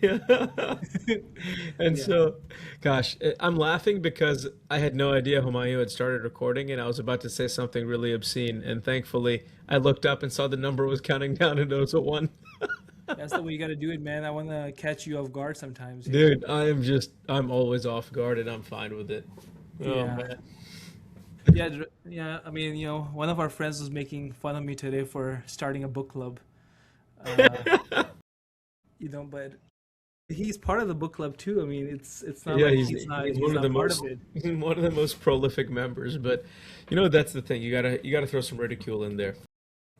Yeah. And Yeah. so, gosh, I'm laughing because I had no idea Humayun had started recording, and I was about to say something really obscene. And thankfully, I looked up and saw the number was counting down, and it was a one. That's the way you got to do it, man. I want to catch you off guard sometimes, you know? Dude, I'm always off guard, and I'm fine with it. Oh Yeah. man. Yeah. Yeah. I mean, one of our friends was making fun of me today for starting a book club. Uh, but he's part of the book club too. I mean, it's not Yeah, like he's he's not he's he's one of the not part most of it. one of the most prolific members. But that's the thing. You gotta throw some ridicule in there,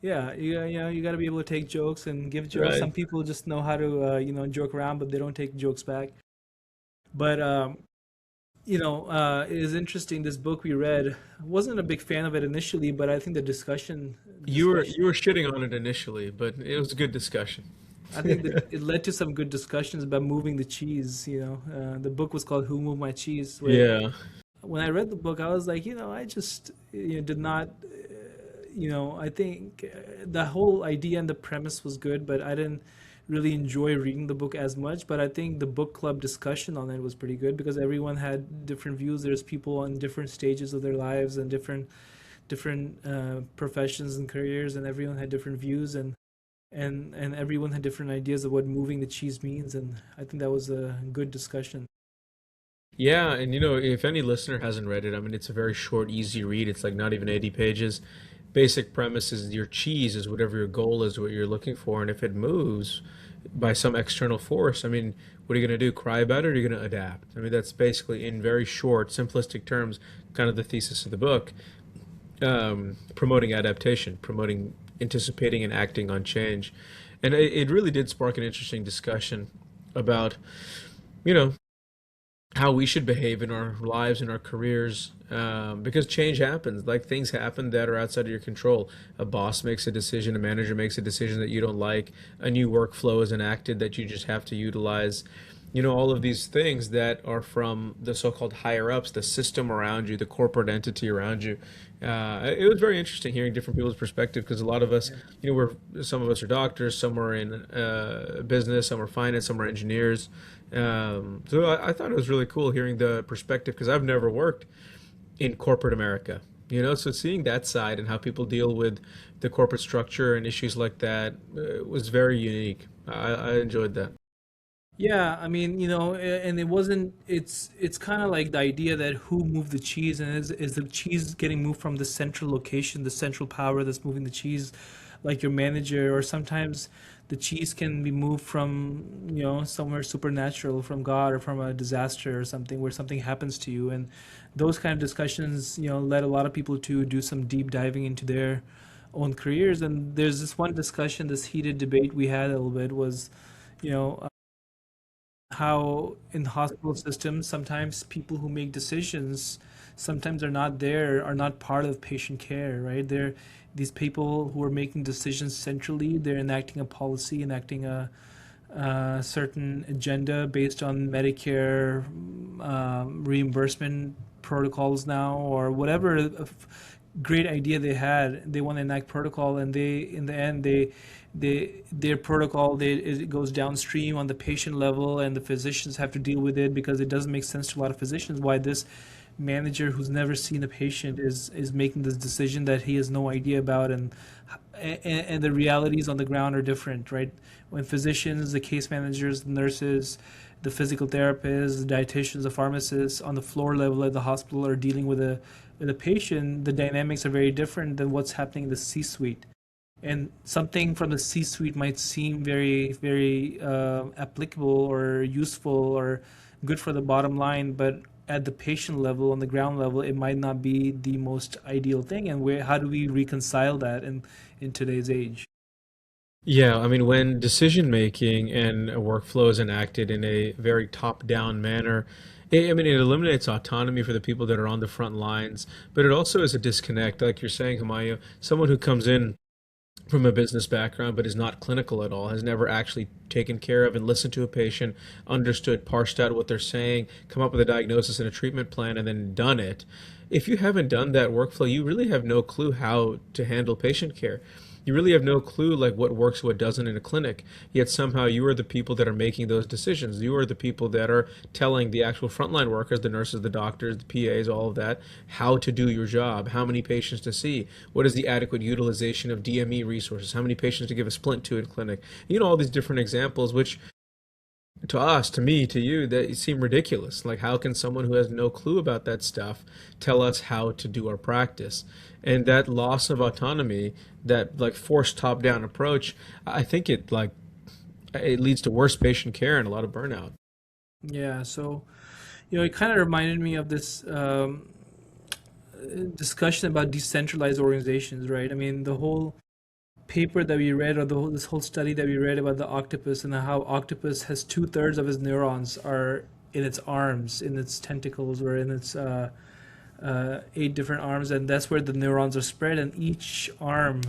Yeah, you got to be able to take jokes and give jokes. right? Some people just know how to joke around, but they don't take jokes back. But it is interesting. This book we read, wasn't a big fan of it initially, but I think the You were shitting on it initially, but it was a good discussion. I think that it led to some good discussions about moving the cheese. The book was called "Who Moved My Cheese," where Yeah. when I read the book, I was like, I just did not. I think the whole idea and the premise was good, but I didn't really enjoy reading the book as much. But I think the book club discussion on it was pretty good because everyone had different views. There's people on different stages of their lives and different professions and careers, and everyone had different views and everyone had different ideas of what moving the cheese means. And I think that was a good discussion. Yeah, and if any listener hasn't read it, I mean, it's a very short, easy read. It's like not even 80 pages. Basic premise is your cheese is whatever your goal is, what you're looking for, and if it moves by some external force, I mean, what are you going to do? Cry about it, or are you going to adapt? I mean, that's basically, in very short, simplistic terms, kind of the thesis of the book. Promoting adaptation, promoting anticipating and acting on change. And it really did spark an interesting discussion about, you know, how we should behave in our lives and our careers, because change happens. Like, things happen that are outside of your control. A boss makes a decision, a manager makes a decision that you don't like, a new workflow is enacted that you just have to utilize. All of these things that are from the so-called higher ups, the system around you, the corporate entity around you. It was very interesting hearing different people's perspective, because a lot of us, Yeah. some of us are doctors, some are in business, some are finance, some are engineers. So I thought it was really cool hearing the perspective, because I've never worked in corporate America. So seeing that side and how people deal with the corporate structure and issues like that was very unique. I enjoyed that. Yeah, I mean, and it's kind of like the idea that who moved the cheese, and is the cheese getting moved from the central location, the central power that's moving the cheese, like your manager, or sometimes the cheese can be moved from, somewhere supernatural, from God or from a disaster or something where something happens to you. And those kind of discussions, led a lot of people to do some deep diving into their own careers. And there's this one discussion, this heated debate we had a little bit was, you know, how in the hospital system sometimes people who make decisions sometimes are not part of patient care, right? They're these people who are making decisions centrally. They're enacting a policy, enacting a certain agenda based on Medicare reimbursement protocols now, or whatever great idea they had. They want to enact protocol, and they in the end their protocol, it goes downstream on the patient level, and the physicians have to deal with it because it doesn't make sense to a lot of physicians why this manager who's never seen a patient is making this decision that he has no idea about. And the realities on the ground are different, right? When physicians, the case managers, the nurses, the physical therapists, the dietitians, the pharmacists on the floor level at the hospital are dealing with a patient, the dynamics are very different than what's happening in the C-suite. And something from the C-suite might seem very, very applicable or useful or good for the bottom line, but at the patient level, on the ground level, it might not be the most ideal thing. And how do we reconcile that in today's age? Yeah, I mean, when decision making and a workflow is enacted in a very top-down manner, I mean, it eliminates autonomy for the people that are on the front lines, but it also is a disconnect. Like you're saying, Humayo, someone who comes in from a business background but is not clinical at all, has never actually taken care of and listened to a patient, understood, parsed out what they're saying, come up with a diagnosis and a treatment plan, and then done it. If you haven't done that workflow, you really have no clue how to handle patient care. You really have no clue like what works, what doesn't in a clinic. Yet somehow you are the people that are making those decisions. You are the people that are telling the actual frontline workers, the nurses, the doctors, the PAs, all of that, how to do your job, how many patients to see, what is the adequate utilization of DME resources, how many patients to give a splint to in clinic. All these different examples, which to us, to me, to you, that seem ridiculous. Like, how can someone who has no clue about that stuff tell us how to do our practice? And that loss of autonomy, that like forced top-down approach, I think it leads to worse patient care and a lot of burnout. Yeah, so it kind of reminded me of this discussion about decentralized organizations, right? I mean, the whole paper that we read, or this whole study that we read about the octopus, and how octopus has two-thirds of his neurons are in its arms, in its tentacles, or in its eight different arms, and that's where the neurons are spread, and each arm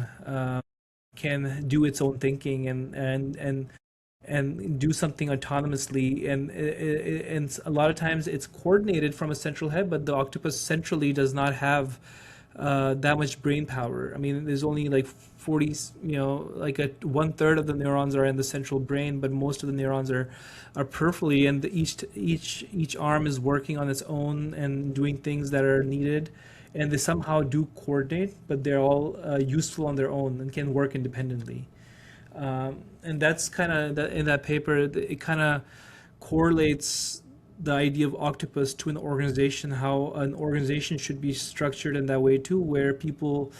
can do its own thinking and do something autonomously, and a lot of times it's coordinated from a central head, but the octopus centrally does not have that much brain power. I mean, there's only like 40, like a one-third of the neurons are in the central brain, but most of the neurons are peripherally, and each arm is working on its own and doing things that are needed, and they somehow do coordinate, but they're all useful on their own and can work independently. And that's kind of in that paper, it kind of correlates the idea of octopus to an organization, how an organization should be structured in that way too, where people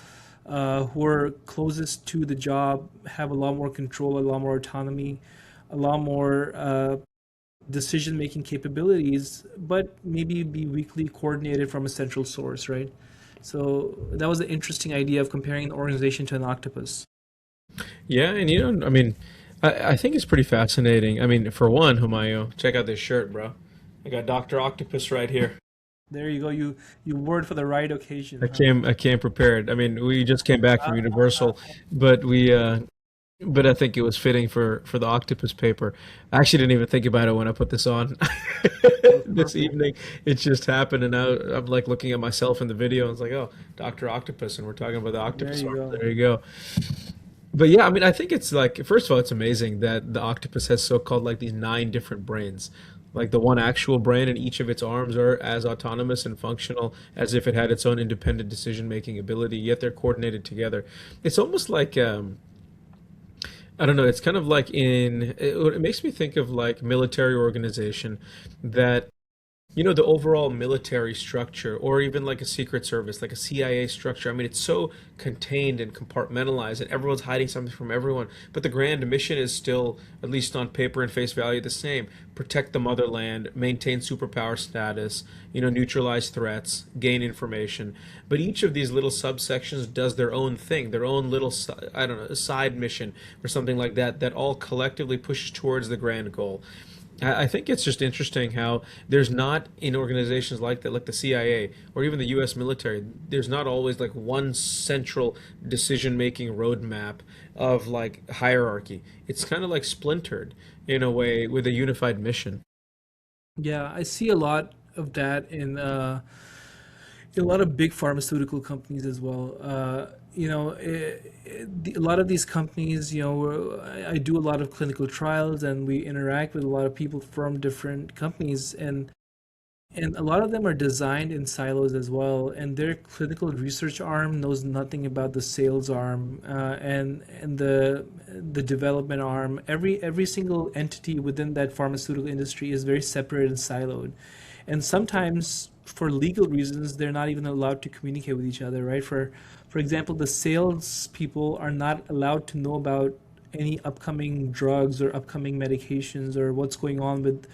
who are closest to the job have a lot more control, a lot more autonomy, a lot more decision making capabilities, but maybe be weakly coordinated from a central source, right? So that was an interesting idea of comparing an organization to an octopus. Yeah, and I mean, I think it's pretty fascinating. I mean, for one, Humayo, check out this shirt, bro. I got Dr. Octopus right here. There you go. You wore it for the right occasion, huh? I came prepared. I mean, we just came back from Universal, but but I think it was fitting for the octopus paper. I actually didn't even think about it when I put this on Oh, this perfect. evening. It just happened, and now I'm like looking at myself in the video, and it's like, oh, Dr. Octopus, and we're talking about the There octopus you arm. go. There you go. But yeah, I mean, I think it's like, first of all, it's amazing that the octopus has so-called like these nine different brains. Like the one actual brain and each of its arms are as autonomous and functional as if it had its own independent decision-making ability, yet they're coordinated together. It's almost like I don't know, it's kind of like it makes me think of like military organization that the overall military structure, or even like a secret service, like a CIA structure. I mean, it's so contained and compartmentalized, and everyone's hiding something from everyone. But the grand mission is still, at least on paper and face value, the same: protect the motherland, maintain superpower status, neutralize threats, gain information. But each of these little subsections does their own thing, their own little, I don't know, side mission or something like that, that all collectively pushes towards the grand goal. I think it's just interesting how there's not in organizations like that, like the CIA or even the U.S. military, there's not always like one central decision-making roadmap of like hierarchy. It's kind of like splintered in a way with a unified mission. Yeah, I see a lot of that in a lot of big pharmaceutical companies as well. A lot of these companies, I do a lot of clinical trials, and we interact with a lot of people from different companies, and a lot of them are designed in silos as well, and their clinical research arm knows nothing about the sales arm, and the development arm. Every single entity within that pharmaceutical industry is very separate and siloed, and sometimes for legal reasons they're not even allowed to communicate with each other, right? For example, the sales people are not allowed to know about any upcoming drugs or upcoming medications, or what's going on with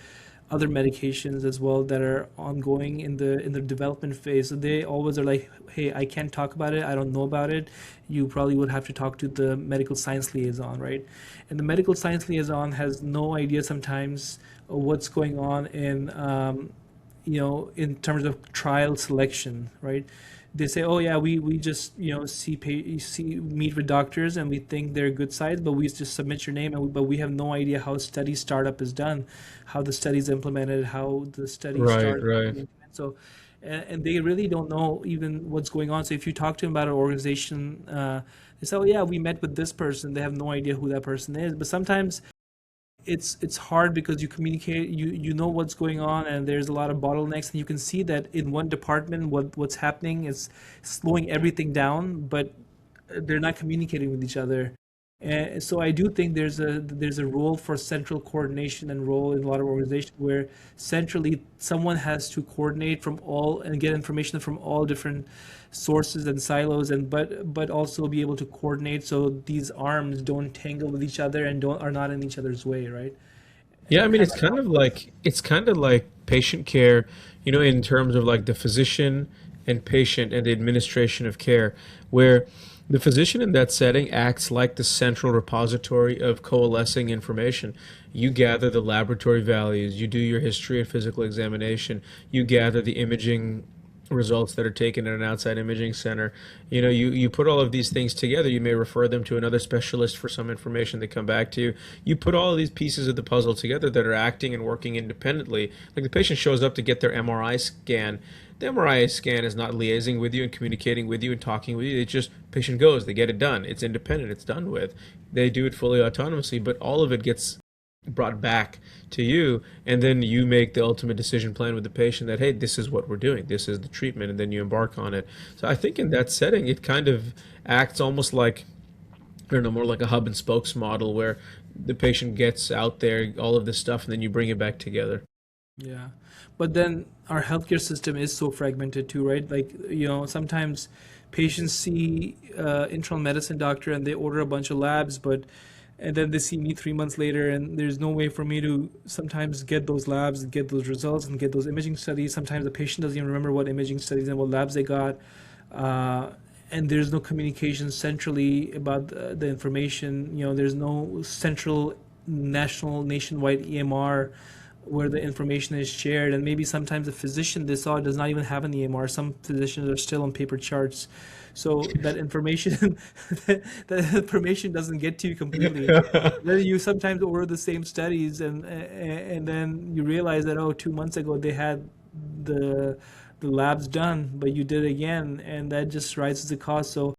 other medications as well that are ongoing in the development phase. So they always are like, hey, I can't talk about it, I don't know about it. You probably would have to talk to the medical science liaison, right? And the medical science liaison has no idea sometimes of what's going on in terms of trial selection, right? They say, oh yeah, we just meet with doctors, and we think they're good sites, but we just submit your name, but we have no idea how study startup is done, how the study is implemented, how the study Right, started. right. So and they really don't know even what's going on. So if you talk to them about an organization, they say, "Oh yeah, we met with this person." They have no idea who that person is. But sometimes it's hard because you communicate, you know what's going on, and there's a lot of bottlenecks, and you can see that in one department what's happening is slowing everything down, but they're not communicating with each other. And so I do think there's a role for central coordination and role in a lot of organizations where centrally someone has to coordinate from all and get information from all different sources and silos, and but also be able to coordinate so these arms don't tangle with each other and don't are not in each other's way, right? Yeah, I And mean kind of how. it's kind of like patient care, in terms of like the physician and patient and the administration of care, where the physician in that setting acts like the central repository of coalescing information. You gather the laboratory values, you do your history and physical examination, you gather the imaging results that are taken at an outside imaging center. You put all of these things together. You may refer them to another specialist for some information. They come back to you. You put all of these pieces of the puzzle together that are acting and working independently. Like the patient shows up to get their MRI scan. The MRI scan is not liaising with you and communicating with you and talking with you. It's just patient goes, they get it done. It's independent, it's done with. They do it fully autonomously, but all of it gets brought back to you, and then you make the ultimate decision plan with the patient that, hey, this is what we're doing, this is the treatment, and then you embark on it. So I think in that setting it kind of acts almost like, I don't know, more like a hub and spokes model where the patient gets out there all of this stuff and then you bring it back together. Yeah. But then our healthcare system is so fragmented too, right? Like, sometimes patients see internal medicine doctor and they order a bunch of labs, but and then they see me 3 months later, and there's no way for me to sometimes get those labs and get those results and get those imaging studies. Sometimes the patient doesn't even remember what imaging studies and what labs they got. Uh, and there's no communication centrally about the information. There's no central national nationwide EMR where the information is shared, and maybe sometimes the physician they saw does not even have an EMR. Some physicians are still on paper charts, so that information that information doesn't get to you completely. Then you sometimes order the same studies, and then you realize that, oh, 2 months ago they had the the labs done, but you did it again, and that just rises the cost. So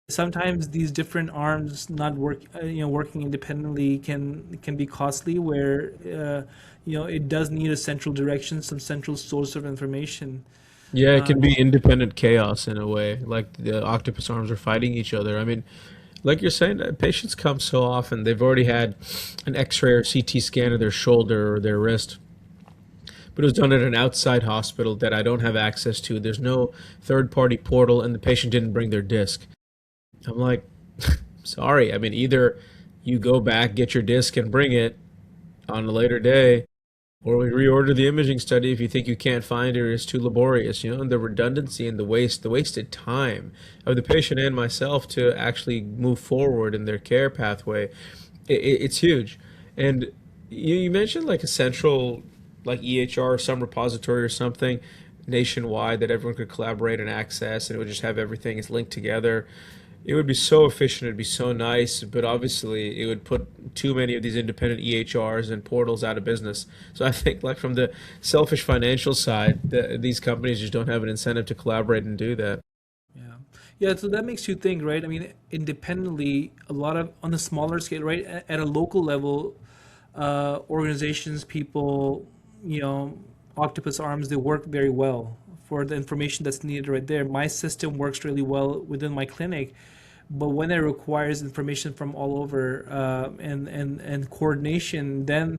sometimes these different arms not working independently can be costly, where it does need a central direction, some central source of information. Yeah, it uh, can be independent chaos in a way, like the octopus arms are fighting each other. I mean, like you're saying, patients come so often, they've already had an X-ray or CT scan of their shoulder or their wrist, but it was done at an outside hospital that I don't have access to. There's no third-party portal, and the patient didn't bring their disc. I'm like, sorry. I mean, either you go back, get your disc, and bring it on a later day, or we reorder the imaging study if you think you can't find it or it's too laborious. And the redundancy and the wasted time of the patient and myself to actually move forward in their care pathway, it's huge. And you mentioned like a central, like EHR or some repository or something nationwide that everyone could collaborate and access, and it would just have everything is linked together. It would be so efficient, it'd be so nice, but obviously it would put too many of these independent EHRs and portals out of business. So I think, like from the selfish financial side, these companies just don't have an incentive to collaborate and do that. yeah, yeah. So that makes you think, right? I mean, independently, a lot of on a smaller scale, right? At a local level, organizations, people, you know, octopus arms, they work very well for the information that's needed right there. My system works really well within my clinic, but when it requires information from all over, and coordination, then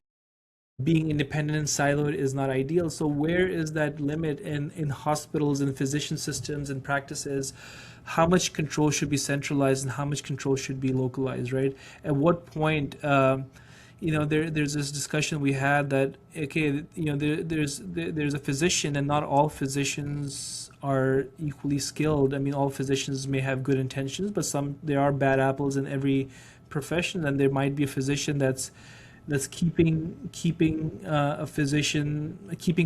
being independent and siloed is not ideal. So where is that limit in hospitals and physician systems and practices? How much control should be centralized and how much control should be localized, right? At what point, there's this discussion we had that, okay, there's a physician, and not all physicians are equally skilled. I mean, all physicians may have good intentions, but there are bad apples in every profession, and there might be a physician that's keeping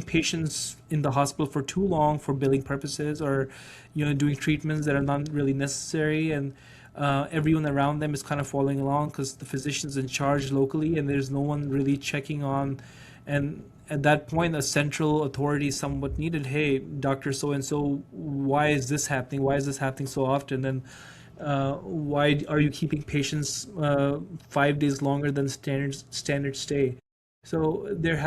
patients in the hospital for too long for billing purposes, or doing treatments that are not really necessary, and everyone around them is kind of following along because the physician's in charge locally, and there's no one really checking on. And at that point, a central authority is somewhat needed. Hey, Doctor So and So, why is this happening? Why is this happening so often? And why are you keeping patients 5 days longer than standard stay? So there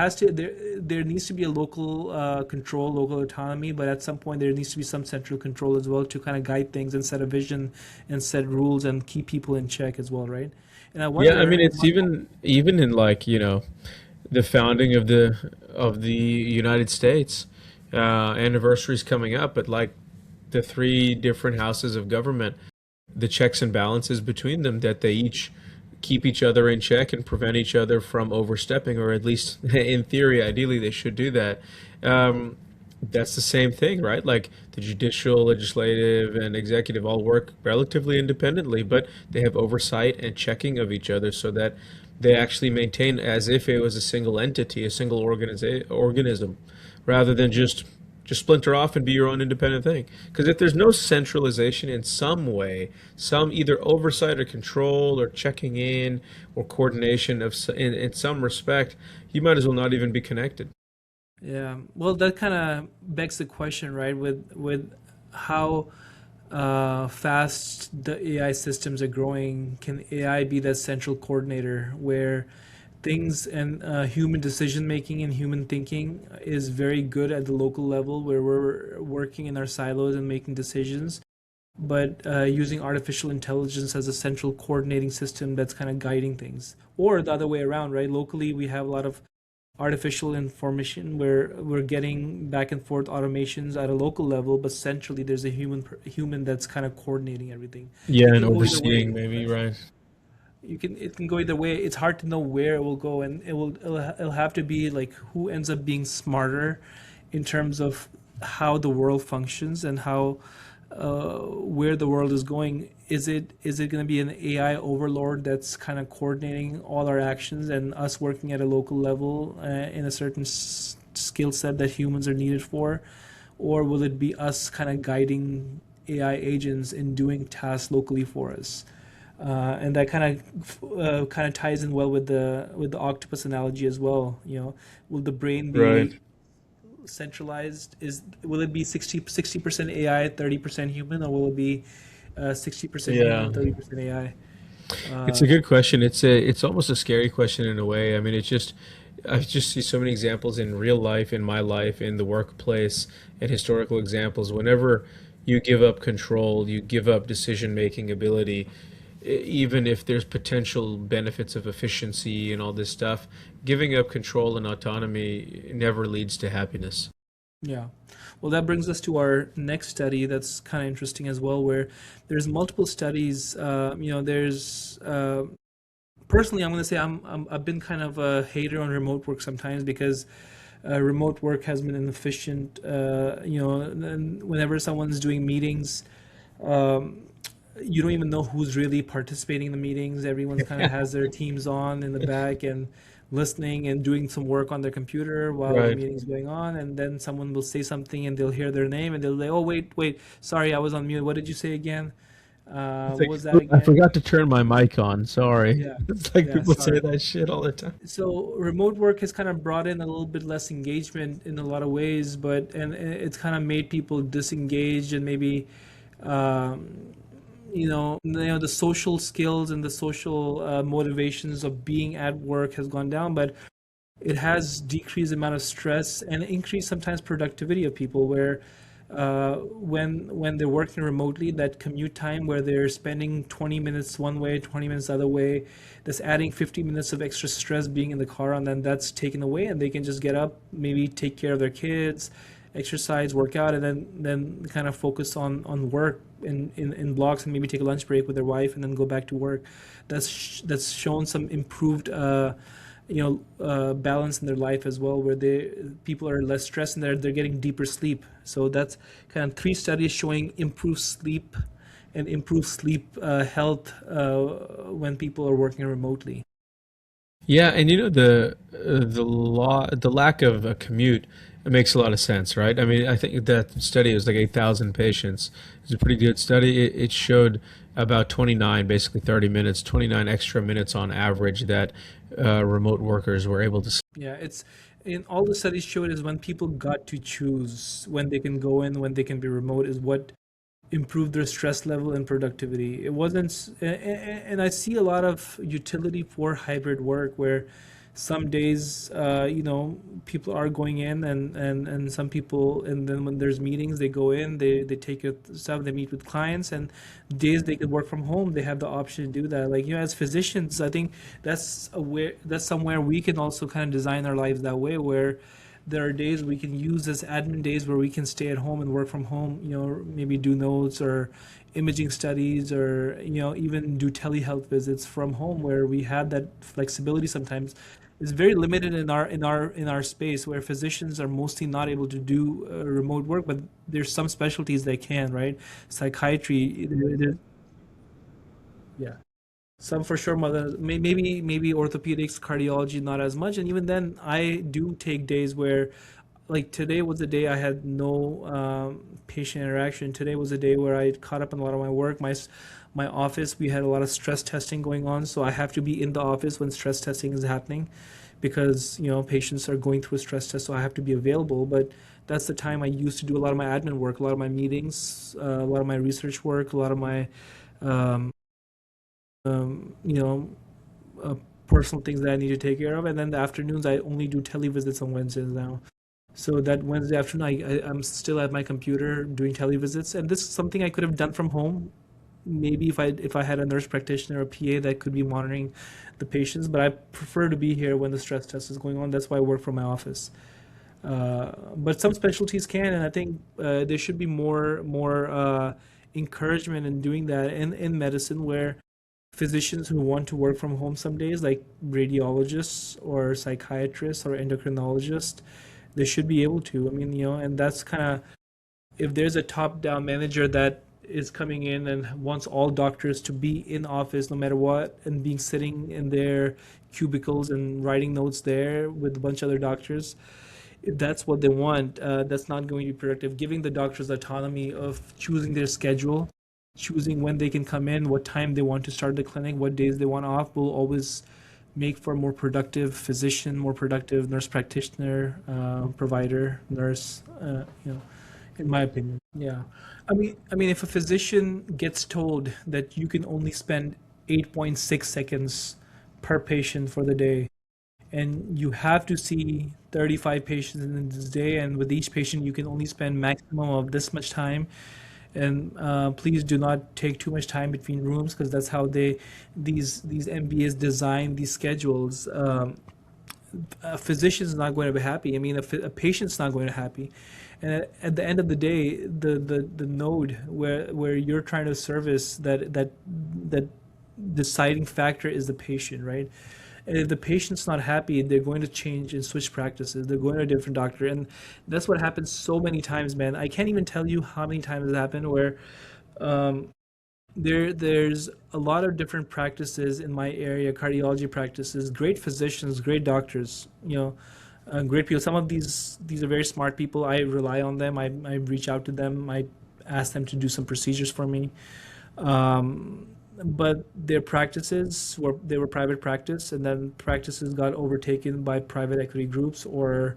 needs to be a local control, local autonomy, but at some point there needs to be some central control as well to kind of guide things and set a vision and set rules and keep people in check as well, right? And I Yeah, I mean wonder, it's even in like, the founding of the United States, anniversaries coming up, but like the three different houses of government, the checks and balances between them, that they each keep each other in check and prevent each other from overstepping, or at least in theory, ideally they should do that. That's the same thing, right? Like the judicial, legislative, and executive all work relatively independently, but they have oversight and checking of each other so that they actually maintain as if it was a single entity, a single organism, rather than just splinter off and be your own independent thing. Because if there's no centralization in some way, some either oversight or control or checking in or coordination in some respect, you might as well not even be connected. yeah, well, that kind of begs the question, right? With how fast the AI systems are growing, can AI be that central coordinator where things and human decision making and human thinking is very good at the local level where we're working in our silos and making decisions, but using artificial intelligence as a central coordinating system that's kind of guiding things, or the other way around, right? Locally, we have a lot of artificial information where we're getting back and forth automations at a local level, but centrally there's a human that's kind of coordinating everything. Yeah, It and can go either overseeing way, maybe, right? right? It can go either way. It's hard to know where it will go, and it'll have to be like who ends up being smarter in terms of how the world functions and how where the world is going. Is it going to be an AI overlord that's kind of coordinating all our actions and us working at a local level in a certain skill set that humans are needed for, or will it be us kind of guiding AI agents in doing tasks locally for us? And that kind of ties in well with the octopus analogy as well. Will the brain Right. be centralized? Will it be 60% AI, 30% human, or will it be 60% Yeah. human, 30% AI? It's a Uh, good question. It's almost a scary question in a way. I mean, I just see so many examples in real life, in my life, in the workplace, and historical examples. Whenever you give up control, you give up decision making ability, even if there's potential benefits of efficiency and all this stuff, giving up control and autonomy never leads to happiness. yeah. Well, that brings us to our next study that's kind of interesting as well, where there's multiple studies. There's personally, I'm going to say I've been kind of a hater on remote work sometimes because remote work has been inefficient. And whenever someone's doing meetings, um, you don't even know who's really participating in the meetings. Everyone's kind of has their teams on in the back and listening and doing some work on their computer while the Right. meeting's going on. And then someone will say something and they'll hear their name and they'll say, "Oh, wait, wait, sorry, I was on mute. What did you say again? It's What like, was that "Oop, I again?" forgot to turn my mic on. Sorry." Yeah, It's like yeah, people say sorry. that shit all the time. So remote work has kind of brought in a little bit less engagement in a lot of ways, but and it's kind of made people disengaged and maybe um, the social skills and the social motivations of being at work has gone down, but it has decreased the amount of stress and increased sometimes productivity of people where when they're working remotely, that commute time where they're spending 20 minutes one way, 20 minutes the other way, that's adding 50 minutes of extra stress being in the car, and then that's taken away and they can just get up, maybe take care of their kids, exercise, work out, and then kind of focus on work in blocks and maybe take a lunch break with their wife and then go back to work. That's shown some improved balance in their life as well, where people are less stressed and they're getting deeper sleep. So that's kind of three studies showing improved sleep and improved sleep health when people are working remotely. Yeah, and the lack of a commute, it makes a lot of sense, right? I mean, I think that study was like 8,000 patients. It's a pretty good study. It showed about 29, basically 30 minutes, 29 extra minutes on average that remote workers were able to. Yeah, it's in all the studies showed is when people got to choose when they can go in, when they can be remote, is what improved their stress level and productivity. It wasn't, and I see a lot of utility for hybrid work where some days, people are going in and some people, and then when there's meetings, they go in, they take your stuff, they meet with clients, and days they could work from home, they have the option to do that. Like, as physicians, I think that's somewhere we can also kind of design our lives that way, where there are days we can use as admin days where we can stay at home and work from home, maybe do notes or imaging studies, or even do telehealth visits from home, where we have that flexibility. Sometimes it's very limited in our space, where physicians are mostly not able to do remote work, but there's some specialties they can, right? Psychiatry, yeah, some for sure. Mother, maybe orthopedics, cardiology, not as much. And even then, I do take days where, like today was the day I had no patient interaction. Today was a day where I caught up on a lot of my work. My office, we had a lot of stress testing going on, so I have to be in the office when stress testing is happening, because patients are going through a stress test, so I have to be available. But that's the time I used to do a lot of my admin work, a lot of my meetings, a lot of my research work, a lot of my um, um, you know uh, personal things that I need to take care of. And then the afternoons, I only do televisits on Wednesdays now. So that Wednesday afternoon, I'm still at my computer doing televisits, and this is something I could have done from home. Maybe if I had a nurse practitioner or PA that could be monitoring the patients, but I prefer to be here when the stress test is going on. That's why I work from my office. But some specialties can, and I think there should be more encouragement in doing that in medicine, where physicians who want to work from home some days, like radiologists or psychiatrists or endocrinologists, they should be able to. I mean, and that's kind of, if there's a top-down manager that is coming in and wants all doctors to be in office no matter what, and being sitting in their cubicles and writing notes there with a bunch of other doctors, if that's what they want, that's not going to be productive. Giving the doctors autonomy of choosing their schedule, choosing when they can come in, what time they want to start the clinic, what days they want off, will always make for a more productive physician, more productive nurse practitioner, provider, nurse, in my opinion. Yeah. I mean, if a physician gets told that you can only spend 8.6 seconds per patient for the day, and you have to see 35 patients in this day, and with each patient you can only spend maximum of this much time, and please do not take too much time between rooms, because that's how these MBAs design these schedules. A physician's not going to be happy. I mean, a patient's not going to be happy. And at the end of the day, the node where you're trying to service, that deciding factor is the patient, right? And if the patient's not happy, they're going to change and switch practices. They're going to a different doctor, and that's what happens so many times, man. I can't even tell you how many times it happened where um, there's a lot of different practices in my area, cardiology practices, great physicians, great doctors, great people. Some of these are very smart people. I rely on them. I reach out to them. I ask them to do some procedures for me. Um, but their practices were private practice, and then practices got overtaken by private equity groups or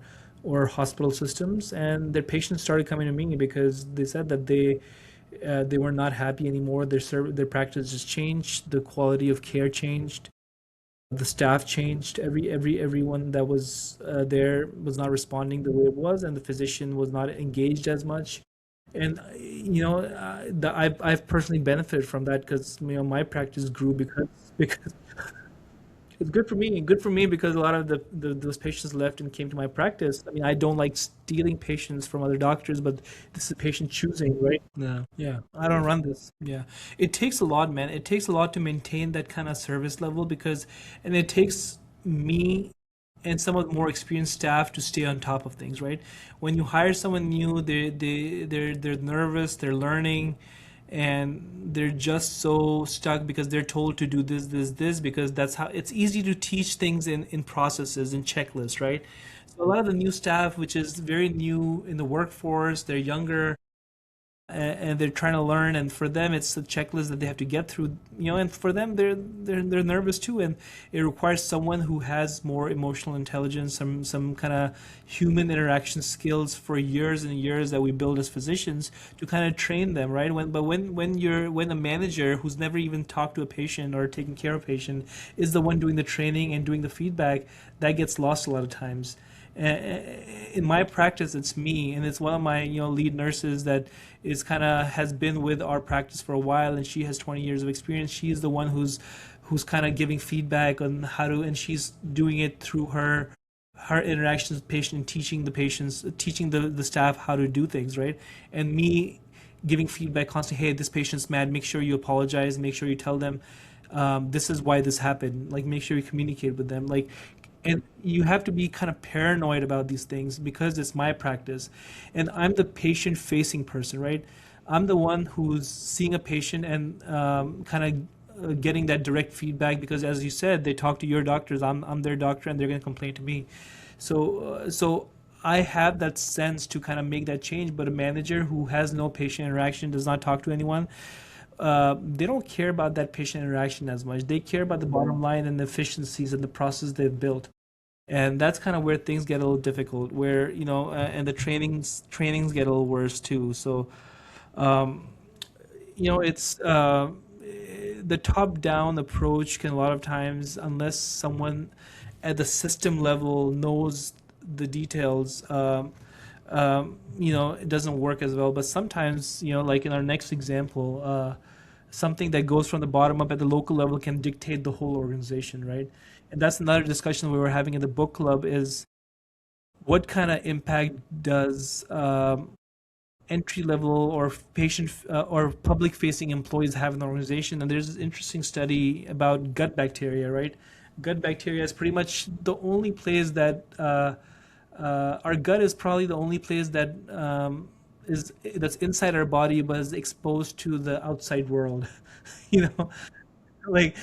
hospital systems, and their patients started coming to me because they said that they were not happy anymore. Their practice just changed. The quality of care changed. The staff changed. Everyone that was there was not responding the way it was, and the physician was not engaged as much. And I've personally benefited from that, because my practice grew because it's good for me, because a lot of those patients left and came to my practice. I mean, I don't like stealing patients from other doctors, but this is patient choosing, right? No, yeah, I don't run this. Yeah, it takes a lot, man. It takes a lot to maintain that kind of service level, and it takes me and some of the more experienced staff to stay on top of things, right? When you hire someone new, they're nervous, they're learning, and they're just so stuck because they're told to do this, because that's how it's easy to teach things in processes and checklists, right? So a lot of the new staff, which is very new in the workforce, they're younger, and they're trying to learn, and for them it's a checklist that they have to get through, and for them they're nervous too, and it requires someone who has more emotional intelligence, some kind of human interaction skills for years and years that we build as physicians to kind of train them, right? When a manager who's never even talked to a patient or taken care of a patient is the one doing the training and doing the feedback, that gets lost a lot of times. In my practice, it's me, and it's one of my lead nurses that is kind of has been with our practice for a while, and she has 20 years of experience. She's the one who's kind of giving feedback on how to, and she's doing it through her interactions with patient and teaching the patients, teaching the staff how to do things, right? And me giving feedback constantly. Hey, this patient's mad. Make sure you apologize. Make sure you tell them this is why this happened. Like, make sure you communicate with them. Like, and you have to be kind of paranoid about these things because it's my practice, and I'm the patient facing person, right? I'm the one who's seeing a patient and kind of getting that direct feedback, because as you said, they talk to your doctors. I'm their doctor, and they're going to complain to me. So I have that sense to kind of make that change. But a manager who has no patient interaction, does not talk to anyone, they don't care about that patient interaction as much. They care about the bottom line and the efficiencies and the process they've built. And that's kind of where things get a little difficult, where and the trainings get a little worse too. So um, it's the top-down approach can a lot of times, unless someone at the system level knows the details, it doesn't work as well. But sometimes, like in our next example, something that goes from the bottom up at the local level can dictate the whole organization, right? And that's another discussion we were having in the book club, is what kind of impact does entry level or patient or public facing employees have in the organization? And there's this interesting study about gut bacteria, right? Gut bacteria is pretty much the only place that our gut is probably the only place that is that's inside our body but is exposed to the outside world. you know like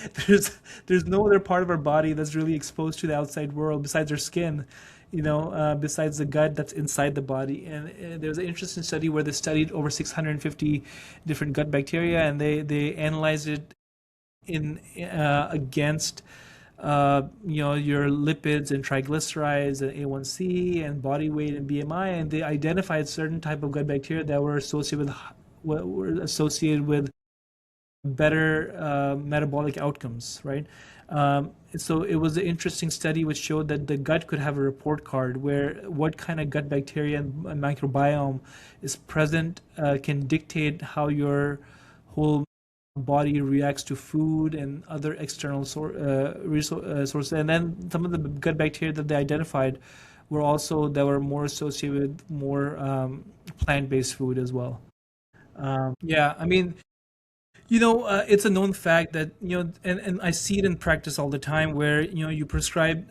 there's no other part of our body that's really exposed to the outside world besides our skin, besides the gut that's inside the body. And there was an interesting study where they studied over 650 different gut bacteria, and they analyzed it in against your lipids and triglycerides and A1C and body weight and BMI, and they identified certain type of gut bacteria that were associated with better metabolic outcomes, right? So it was an interesting study which showed that the gut could have a report card where what kind of gut bacteria and microbiome is present can dictate how your whole body reacts to food and other external sources. And then some of the gut bacteria that they identified were also that were more associated with more plant-based food as well. Yeah, I mean, it's a known fact that, and I see it in practice all the time where, you prescribe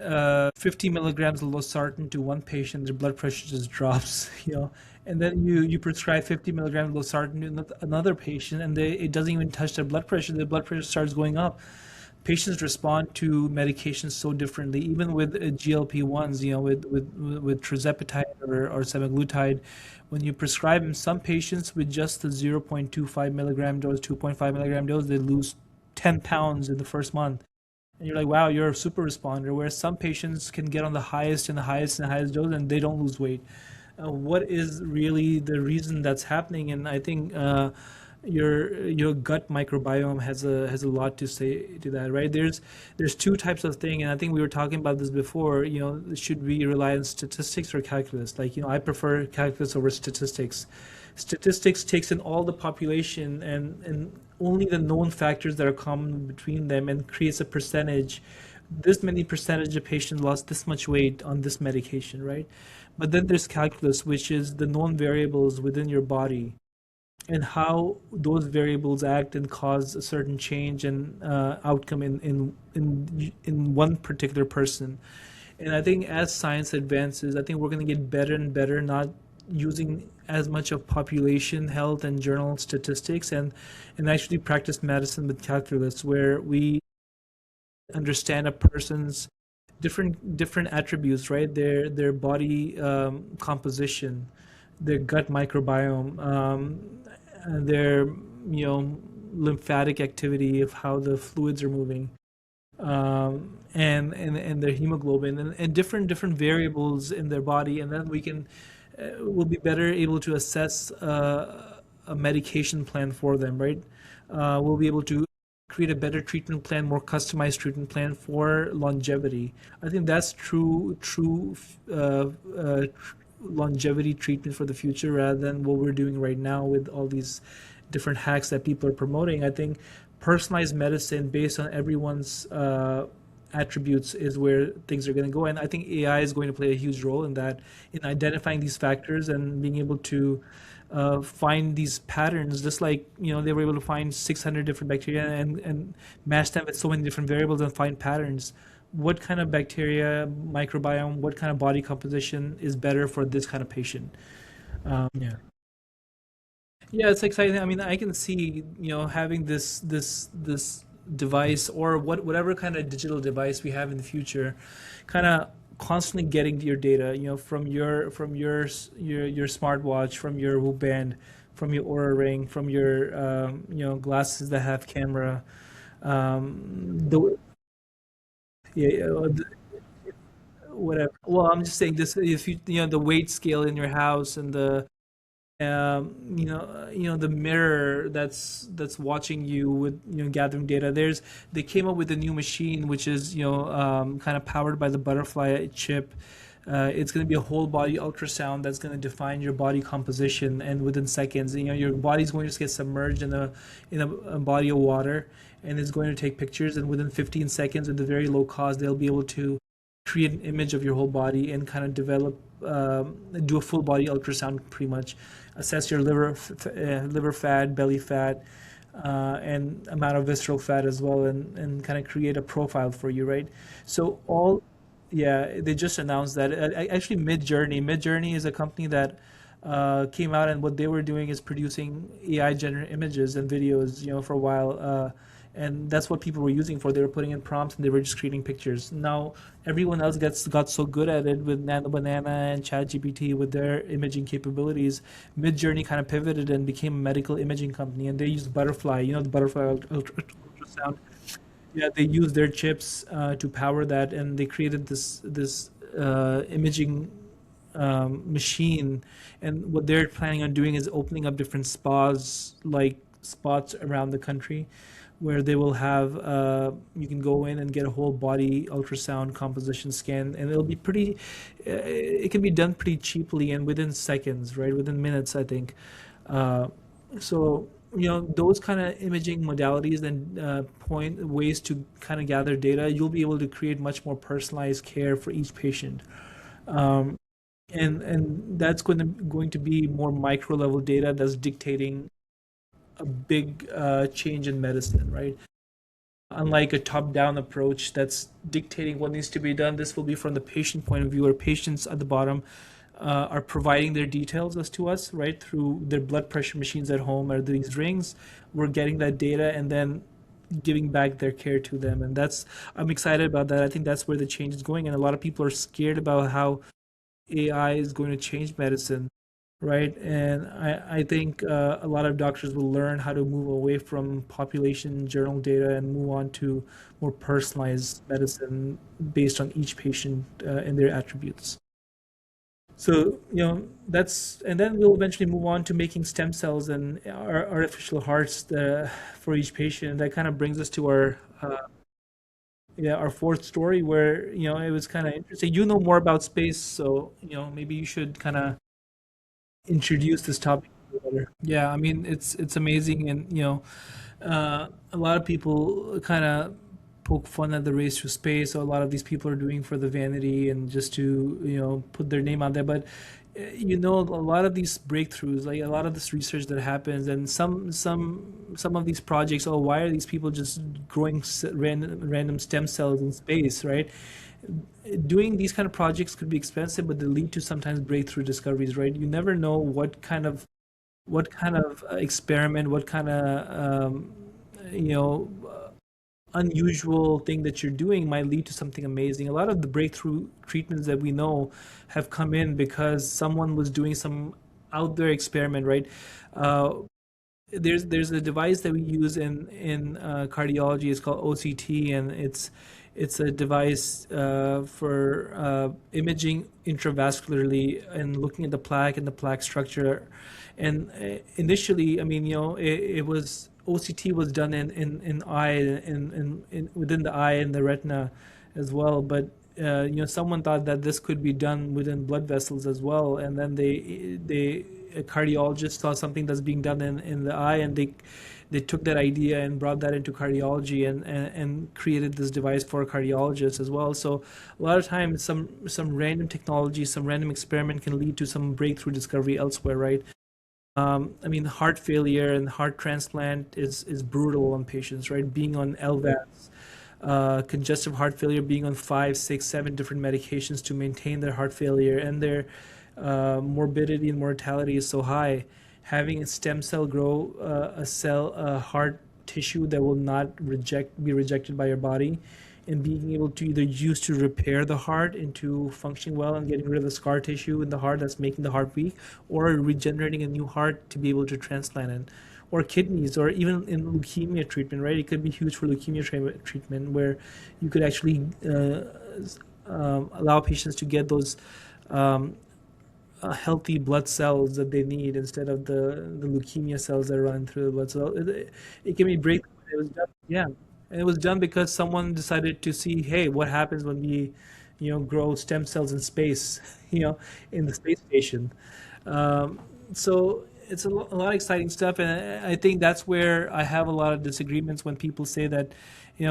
50 milligrams of losartan to one patient, their blood pressure just drops, and then you prescribe 50 milligrams of losartan to another patient, and it doesn't even touch their blood pressure starts going up. Patients respond to medications so differently, even with GLP-1s, with tirzepatide or semaglutide. When you prescribe them, some patients with just the 0.25 milligram dose, 2.5 milligram dose, they lose 10 pounds in the first month. And you're like, wow, you're a super responder. Whereas some patients can get on the highest and the highest and the highest dose and they don't lose weight. What is really the reason that's happening? And I think your gut microbiome has a lot to say to that, right? There's two types of thing, and I think we were talking about this before. Should we rely on statistics or calculus? Like, I prefer calculus over statistics. Statistics takes in all the population and only the known factors that are common between them and creates a percentage. This many percentage of patients lost this much weight on this medication, right? But then there's calculus, which is the known variables within your body and how those variables act and cause a certain change and outcome in one particular person. And I think as science advances, I think we're going to get better and better, not using as much of population health and journal statistics, and actually practice medicine with calculus, where we understand a person's different attributes, right? Their body composition, their gut microbiome, their lymphatic activity of how the fluids are moving, and their hemoglobin, and different variables in their body, and then we can will be better able to assess a medication plan for them, right? We'll be able to create a better treatment plan, more customized treatment plan for longevity. I think that's true longevity treatment for the future, rather than what we're doing right now with all these different hacks that people are promoting. I think personalized medicine based on everyone's attributes is where things are going to go, and I think AI is going to play a huge role in that, in identifying these factors and being able to find these patterns, just like they were able to find 600 different bacteria and match them with so many different variables and find patterns. What kind of bacteria, microbiome, what kind of body composition is better for this kind of patient? Yeah. Yeah, it's exciting. I mean, I can see, having this device, or whatever kind of digital device we have in the future, kind of constantly getting your data, from your smartwatch, from your Whoop band, from your Aura ring, from your glasses that have camera. The Yeah, yeah, whatever. Well, I'm just saying this. If the weight scale in your house, and the mirror that's watching you with gathering data. They came up with a new machine which is kind of powered by the butterfly chip. It's going to be a whole body ultrasound that's going to define your body composition, and within seconds, your body's going to get submerged in a body of water, and it's going to take pictures, and within 15 seconds, at the very low cost, they'll be able to create an image of your whole body and kind of do a full body ultrasound, pretty much assess your liver fat, belly fat, and amount of visceral fat as well, and kind of create a profile for you, right? So all, yeah, they just announced that. Actually, Midjourney is a company that came out, and what they were doing is producing AI generated images and videos, for a while. And that's what people were using for. They were putting in prompts and they were just creating pictures. Now everyone else got so good at it with Nano Banana and ChatGPT with their imaging capabilities. Midjourney kind of pivoted and became a medical imaging company, and they use Butterfly, the Butterfly ultrasound. Yeah, they use their chips to power that, and they created this imaging machine. And what they're planning on doing is opening up different spas, like spots around the country, where they will have you can go in and get a whole body ultrasound composition scan, and it'll be pretty. It can be done pretty cheaply and within seconds, right? Within minutes, I think. Uh, so those kind of imaging modalities and point ways to kind of gather data, you'll be able to create much more personalized care for each patient. Um, and that's going to be more micro level data that's dictating a big change in medicine, right? Unlike a top-down approach that's dictating what needs to be done, this will be from the patient point of view, where patients at the bottom are providing their details as to us, right, through their blood pressure machines at home or these rings. We're getting that data and then giving back their care to them, and I'm excited about that. I think that's where the change is going, and a lot of people are scared about how AI is going to change medicine, right? And I think a lot of doctors will learn how to move away from population journal data and move on to more personalized medicine based on each patient and their attributes. So, and then we'll eventually move on to making stem cells and artificial hearts for each patient. That kind of brings us to yeah, our fourth story, where, it was kind of interesting. You know more about space, so, maybe you should kind of introduce this topic better. Yeah, I mean, it's amazing, and a lot of people kind of poke fun at the race to space. So a lot of these people are doing for the vanity and just to put their name out there. But a lot of these breakthroughs, like a lot of this research that happens, and some of these projects. Oh, why are these people just growing random stem cells in space, right? Doing these kind of projects could be expensive, but they lead to sometimes breakthrough discoveries, right? You never know what kind of experiment, what kind of you know unusual thing that you're doing might lead to something amazing. A lot of the breakthrough treatments that we know have come in because someone was doing some out there experiment, right? there's a device that we use in cardiology. It's called OCT, and it's a device for imaging intravascularly and looking at the plaque and the plaque structure. And initially, I mean, it was OCT was done in eye in within the eye and the retina as well, but someone thought that this could be done within blood vessels as well, and then they a cardiologist saw something that's being done in the eye, and they took that idea and brought that into cardiology, and created this device for cardiologists as well. So a lot of times some random technology, some random experiment can lead to some breakthrough discovery elsewhere, right? I mean, heart failure and heart transplant is brutal on patients, right? Being on LVADs, congestive heart failure, being on five, six, seven different medications to maintain their heart failure, and their morbidity and mortality is so high. Having a stem cell grow a heart tissue that will not be rejected by your body, and being able to either use to repair the heart into functioning well and getting rid of the scar tissue in the heart that's making the heart weak, or regenerating a new heart to be able to transplant it, or kidneys, or even in leukemia treatment, right? It could be huge for leukemia treatment, where you could actually allow patients to get those um, healthy blood cells that they need, instead of the leukemia cells that run through the blood. So it can be breakthrough. It was done, yeah, and it was done because someone decided to see, hey, what happens when we, grow stem cells in space, in the space station. Um, so it's a lot of exciting stuff, and I think that's where I have a lot of disagreements when people say that,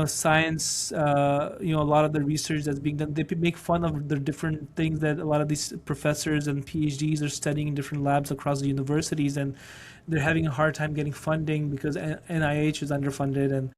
science, a lot of the research that's being done, they make fun of the different things that a lot of these professors and PhDs are studying in different labs across the universities, and they're having a hard time getting funding because NIH is underfunded,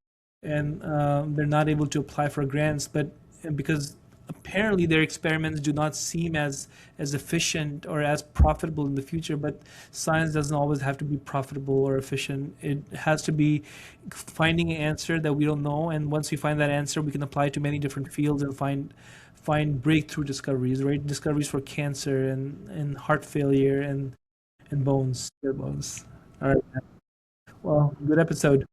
and they're not able to apply for grants, but because apparently their experiments do not seem as efficient or as profitable in the future. But science doesn't always have to be profitable or efficient. It has to be finding an answer that we don't know, and once we find that answer, we can apply it to many different fields and find breakthrough discoveries, right? Discoveries for cancer and heart failure and bones, their bones. All right. Well, good episode.